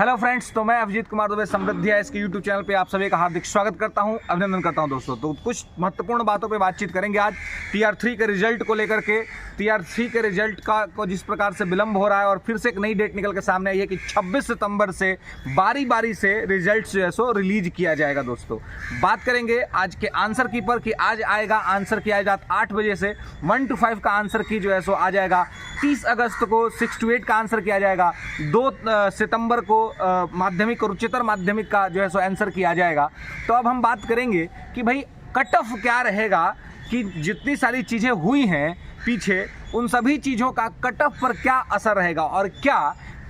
Hello friends, तो मैं अभिजीत कुमार दुबे समृद्धि है इसके यूट्यूब चैनल पे आप सभी का हार्दिक स्वागत करता हूं, अभिनंदन करता हूं दोस्तों। तो कुछ महत्वपूर्ण बातों पे बातचीत करेंगे आज टीआर 3 के रिजल्ट को लेकर के। टीआर 3 के रिजल्ट को जिस प्रकार से विलंब हो रहा है और फिर से एक नई डेट निकल के सामने आई है कि 26 सितंबर से बारी बारी से रिजल्ट जो है सो रिलीज किया जाएगा। दोस्तों बात करेंगे आज के आंसर की पर कि आज आएगा आंसर की, आज रात 8 बजे से 1 to 5 का आंसर की जो है सो आ जाएगा। 30 अगस्त को 6 to 8 का आंसर किया जाएगा। 2 सितंबर को माध्यमिक और उच्चतर माध्यमिक का जो है सो आंसर किया जाएगा। तो अब हम बात करेंगे कि भाई कट ऑफ क्या रहेगा, कि जितनी सारी चीज़ें हुई हैं पीछे उन सभी चीज़ों का कट ऑफ पर क्या असर रहेगा और क्या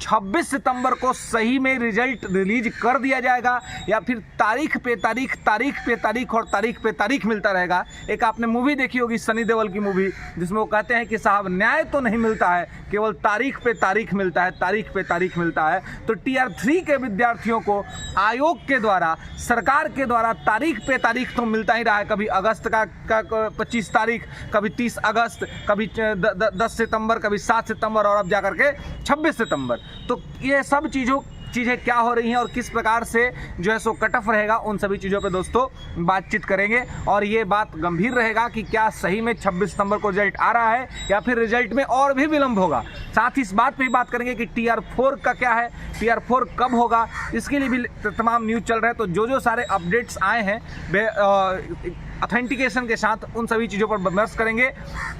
26 सितंबर को सही में रिजल्ट रिलीज कर दिया जाएगा या फिर तारीख पे तारीख और तारीख पे तारीख मिलता रहेगा। एक आपने मूवी देखी होगी सनी देओल की मूवी, जिसमें वो कहते हैं कि साहब न्याय तो नहीं मिलता है, केवल तारीख पे तारीख मिलता है, तारीख पे तारीख मिलता है। तो टीआर 3 के विद्यार्थियों को आयोग के द्वारा, सरकार के द्वारा तारीख पे तारीख तो मिलता ही रहा है। कभी अगस्त का 25 तारीख, कभी 30 अगस्त, कभी 10 सितंबर, कभी 7 सितंबर और अब जाकर के 26 सितंबर। तो ये सब चीज़ें क्या हो रही हैं और किस प्रकार से जो है सो कट ऑफ रहेगा, उन सभी चीज़ों पे दोस्तों बातचीत करेंगे। और ये बात गंभीर रहेगा कि क्या सही में 26 सितंबर को रिजल्ट आ रहा है या फिर रिजल्ट में और भी विलंब होगा। साथ ही इस बात पे भी बात करेंगे कि टीआर 4 का क्या है, टीआर 4 कब होगा, इसके लिए भी तमाम न्यूज़ चल रहा है। तो जो सारे अपडेट्स आए हैं ऑथेंटिकेशन के साथ, उन सभी चीज़ों पर विमर्श करेंगे,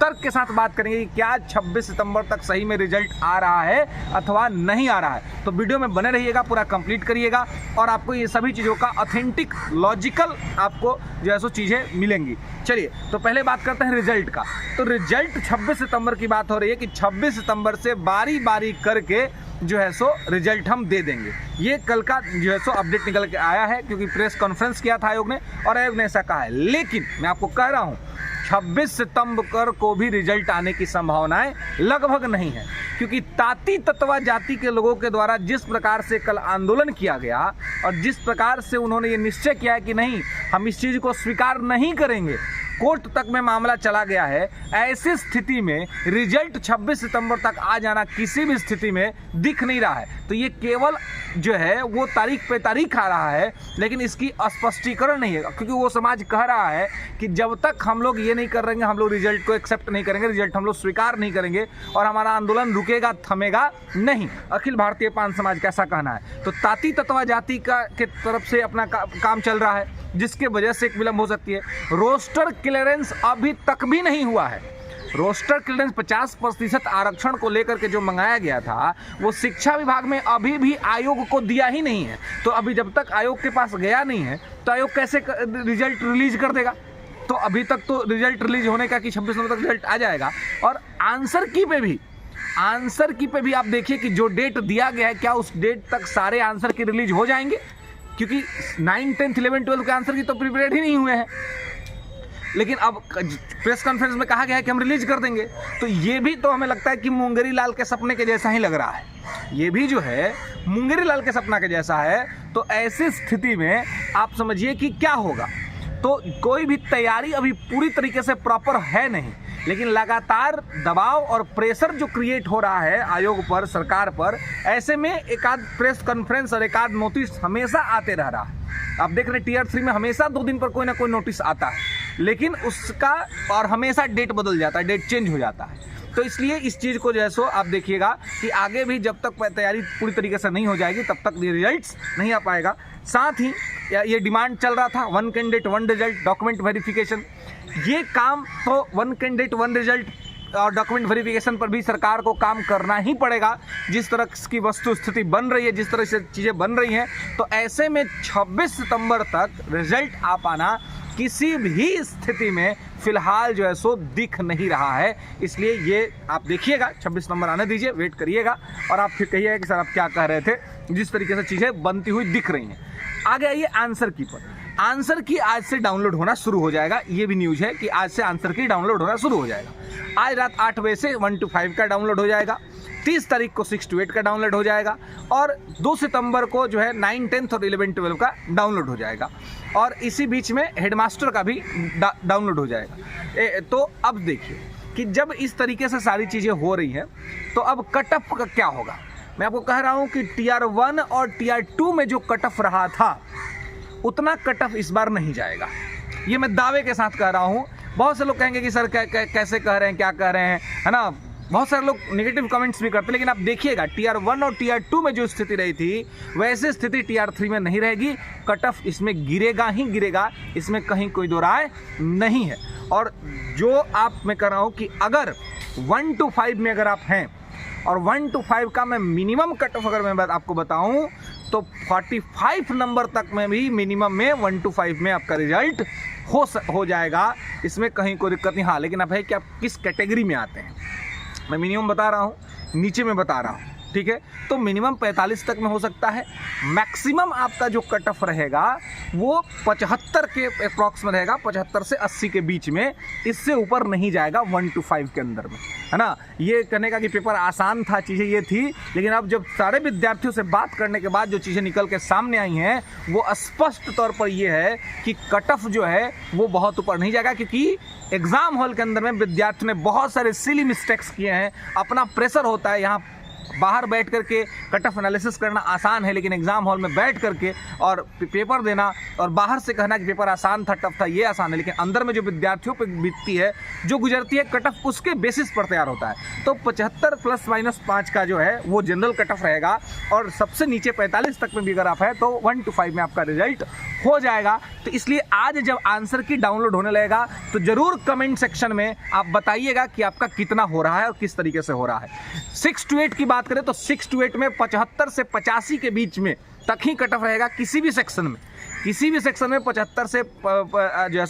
तर्क के साथ बात करेंगे कि क्या 26 सितंबर तक सही में रिजल्ट आ रहा है अथवा नहीं आ रहा है। तो वीडियो में बने रहिएगा, पूरा कंप्लीट करिएगा और आपको ये सभी चीज़ों का ऑथेंटिक लॉजिकल आपको जो है सो चीज़ें मिलेंगी। चलिए तो पहले बात करते हैं रिजल्ट का। तो रिजल्ट 26 सितंबर की बात हो रही है कि 26 सितंबर से बारी बारी करके जो है सो रिजल्ट हम दे देंगे। ये कल का जो है सो अपडेट निकल के आया है, क्योंकि प्रेस कॉन्फ्रेंस किया था आयोग ने और आयोग ने ऐसा कहा है। लेकिन मैं आपको कह रहा हूँ 26 सितंबर को भी रिजल्ट आने की संभावनाएं लगभग नहीं है, क्योंकि ताती तत्वा जाति के लोगों के द्वारा जिस प्रकार से कल आंदोलन किया गया और जिस प्रकार से उन्होंने ये निश्चय किया है कि नहीं, हम इस चीज़ को स्वीकार नहीं करेंगे, कोर्ट तक में मामला चला गया है। ऐसी स्थिति में रिजल्ट 26 सितंबर तक आ जाना किसी भी स्थिति में दिख नहीं रहा है। तो ये केवल जो है वो तारीख पे तारीख आ रहा है, लेकिन इसकी स्पष्टीकरण नहीं है, क्योंकि वो समाज कह रहा है कि जब तक हम लोग ये नहीं कर रहेंगे, हम लोग रिजल्ट को एक्सेप्ट नहीं करेंगे, रिजल्ट हम लोग स्वीकार नहीं करेंगे और हमारा आंदोलन रुकेगा, थमेगा नहीं। अखिल भारतीय पान समाज का ऐसा कहना है। तो ताती तत्वा जाति के तरफ से अपना काम चल रहा है, जिसके वजह से एक विलंब हो सकती है। रोस्टर क्लियरेंस अभी तक भी नहीं हुआ है। रोस्टर क्लियरेंस 50% आरक्षण को लेकर के जो मंगाया गया था, वो शिक्षा विभाग में अभी भी आयोग को दिया ही नहीं है। तो अभी जब तक आयोग के पास गया नहीं है तो आयोग कैसे रिजल्ट रिलीज कर देगा। तो अभी तक तो रिजल्ट रिलीज होने का कि 26 नवंबर तक रिजल्ट आ जाएगा। और आंसर की पे भी आप देखिए कि जो डेट दिया गया है, क्या उस डेट तक सारे आंसर की रिलीज हो जाएंगे, क्योंकि 9, 10, 11, 12 के आंसर की तो प्रिपेयर ही नहीं हुए हैं। लेकिन अब प्रेस कॉन्फ्रेंस में कहा गया है कि हम रिलीज कर देंगे। तो ये भी तो हमें लगता है कि मुंगेरी लाल के सपने के जैसा ही लग रहा है। ये भी जो है मुंगेरी लाल के सपना के जैसा है। तो ऐसी स्थिति में आप समझिए कि क्या होगा। तो कोई भी तैयारी अभी पूरी तरीके से प्रॉपर है नहीं, लेकिन लगातार दबाव और प्रेशर जो क्रिएट हो रहा है आयोग पर, सरकार पर, ऐसे में एक आध प्रेस कॉन्फ्रेंस और एक आध नोटिस हमेशा आते रह रहा है। आप देख रहे हैं टीआर 3 में हमेशा 2 दिन पर कोई ना कोई नोटिस आता है, लेकिन उसका और हमेशा डेट बदल जाता है, डेट चेंज हो जाता है। तो इसलिए इस चीज़ को जो है सो आप देखिएगा कि आगे भी जब तक तैयारी पूरी तरीके से नहीं हो जाएगी तब तक ये रिजल्ट्स नहीं आ पाएगा। साथ ही ये डिमांड चल रहा था 1 कैंडिडेट 1 रिजल्ट, डॉक्यूमेंट वेरिफिकेशन। ये काम तो 1 कैंडिडेट 1 रिजल्ट और डॉक्यूमेंट वेरिफिकेशन पर भी सरकार को काम करना ही पड़ेगा। जिस तरह की वस्तु स्थिति बन रही है, जिस तरह से चीज़ें बन रही हैं, तो ऐसे में 26 सितंबर तक रिजल्ट आ पाना किसी भी स्थिति में फिलहाल जो है सो दिख नहीं रहा है। इसलिए ये आप देखिएगा, 26 नंबर आने दीजिए, वेट करिएगा और आप फिर कहिएगा कि सर आप क्या कह रहे थे, जिस तरीके से चीज़ें बनती हुई दिख रही हैं। आगे आइए आंसर की पर। आंसर की आज से डाउनलोड होना शुरू हो जाएगा। ये भी न्यूज़ है कि आज से आंसर की डाउनलोड होना शुरू हो जाएगा। आज रात 8 बजे से 1 to 5 का डाउनलोड हो जाएगा। 30 तारीख को 6 to 8 का डाउनलोड हो जाएगा और 2 सितंबर को जो है 9, 10 और 11, 12 का डाउनलोड हो जाएगा। और इसी बीच में हेडमास्टर का भी डाउनलोड हो जाएगा। तो अब देखिए कि जब इस तरीके से सारी चीज़ें हो रही हैं, तो अब कट ऑफ का क्या होगा। मैं आपको कह रहा हूं कि टीआर 1 और टीआर 2 में जो कट ऑफ रहा था उतना कट ऑफ इस बार नहीं जाएगा, ये मैं दावे के साथ कह रहा हूं। बहुत से लोग कहेंगे कि सर कैसे कह रहे हैं, क्या कह रहे हैं, है ना। बहुत सारे लोग नेगेटिव कमेंट्स भी करते हैं, लेकिन आप देखिएगा टीआर 1 और टीआर 2 में जो स्थिति रही थी वैसे स्थिति टीआर 3 में नहीं रहेगी। कट ऑफ इसमें गिरेगा ही गिरेगा, इसमें कहीं कोई दो राय नहीं है। और जो आप मैं कह रहा हूं कि अगर 1 to 5 में अगर आप हैं और 1 to 5 का मैं मिनिमम कट ऑफ अगर मैं आपको बताऊं तो 45 नंबर तक में भी मिनिमम में 1 to 5 में आपका रिजल्ट हो जाएगा, इसमें कहीं कोई दिक्कत नहीं। हाँ, लेकिन अब है कि आप किस कैटेगरी में आते हैं, मैं मिनिमम बता रहा हूँ, नीचे में बता रहा हूँ, ठीक है। तो मिनिमम 45 तक में हो सकता है, मैक्सिमम आपका जो कट ऑफ रहेगा वो 75 के अप्रॉक्स में रहेगा, 75 से 80 के बीच में, इससे ऊपर नहीं जाएगा 1 to 5 के अंदर में, है ना। ये कहने का कि पेपर आसान था, चीज़ें ये थी, लेकिन अब जब सारे विद्यार्थियों से बात करने के बाद जो चीज़ें निकल के सामने आई हैं वो स्पष्ट तौर पर ये है कि कट ऑफ जो है वो बहुत ऊपर नहीं जाएगा, क्योंकि एग्ज़ाम हॉल के अंदर में विद्यार्थियों ने बहुत सारे सिली मिस्टेक्स किए हैं। अपना प्रेशर होता है, यहाँ बाहर बैठ करके कट ऑफ एनालिसिस करना आसान है, लेकिन एग्जाम हॉल में बैठ करके और पेपर देना और बाहर से कहना कि पेपर आसान था, टफ था, ये आसान है, लेकिन अंदर में जो विद्यार्थियों पर बीतती है, जो गुजरती है, कट ऑफ उसके बेसिस पर तैयार होता है। तो 75 ± 5 का जो है वो जनरल कट ऑफ रहेगा, और सबसे नीचे 45 तक में भी अगर आप है तो 1 to 5 में आपका रिजल्ट हो जाएगा। तो इसलिए आज जब आंसर की डाउनलोड होने लगेगा तो जरूर कमेंट सेक्शन में आप बताइएगा कि आपका कितना हो रहा है और किस तरीके से हो रहा है। 6 to 8 की बात करें तो 6 to 8 में 75 से 85 के बीच में तक ही कट ऑफ रहेगा किसी भी सेक्शन में। किसी भी सेक्शन में 75 से जो है